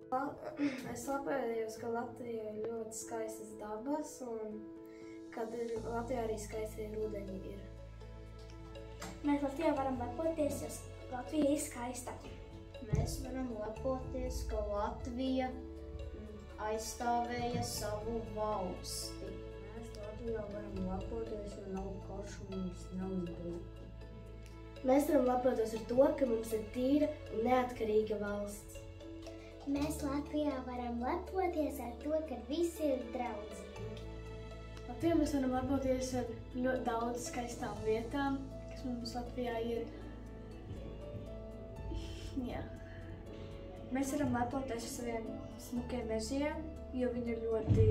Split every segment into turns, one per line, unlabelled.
Es lepojos, ka Latvijā ir ļoti skaistas dabas un kad Latvijā arī skaisti rudeņi ir.
Mēs Latvijā varam lepoties, jo Latvija ir skaista.
Mēs varam lepoties, ka Latvija aizstāvēja savu valsti.
Mēs Latvijā varam lepoties, jo nav karš un mums nav izbrīdi.
Mēs varam lepoties ar to, ka mums ir tīra un neatkarīga valsts.
Mēs Latvijā varam lepoties ar to, ka visi ir draudzīgi.
Latvijā mēs varam lepoties ar ļoti daudz skaistām vietām, kas mums Latvijā ir. Jā.
Mēs varam lepoties ar saviem smukiem mežiem, jo viņi ir ļoti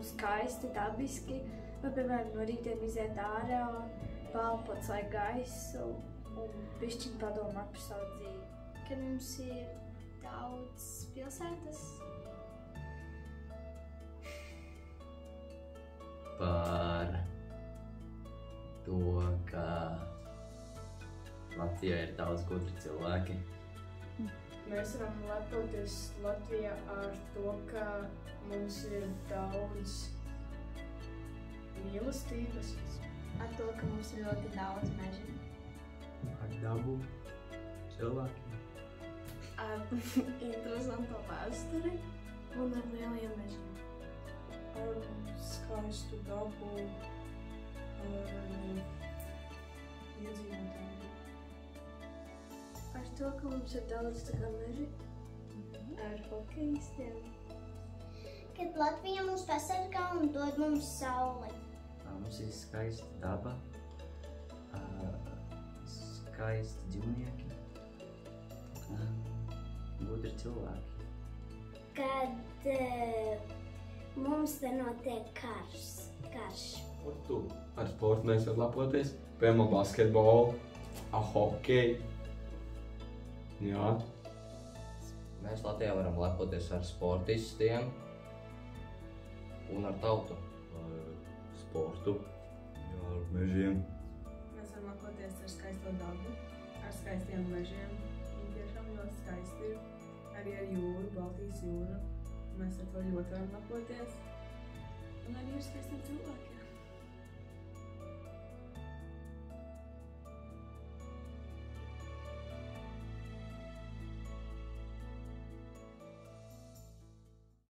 skaisti, dabiski. Vai, piemēram, no rītiem iziet ārā, palpot svaigu gaisu un bišķiņ padomāt par savu dzīvi. Kad mums ir daudz pilsētas.
Par to, ka Latvijā ir daudz gudri cilvēki.
Mēs varam lepoties Latvijā ar to, ka mums ir daudz mīlestības.
Ar to, ka mums ir ļoti daudz mežu.
Ar dabu, cilvēkiem.
Ar interesantu vēsturi un ar lieliem mežiem. Ar skaistu dabu, ar iedzīvotājiem. Ar to, ka mums ir daudz meži. Ar hokejistiem.
Kad Latvija mūs pasargā un dod mums sauli.
Mums ir skaista daba, skaisti dzīvnieki. Gudri cilvēki.
Kad mums te notiek karš.
Ar sportu mēs varam lepoties, piemēram basketbolu, hokeju. Jā.
Mēs Latvijā varam lepoties ar sportistiem un ar tautu.
Ar sportu, jā, ar mežiem.
Mēs varam lepoties ar skaisto dabu, ar skaistiem mežiem. Tiešām ļoti skaisti ir. Arī ar jūru, Baltijas jūru. Mēs ar to ļoti varam lepoties. Un arī ar skaistiem cilvēkiem.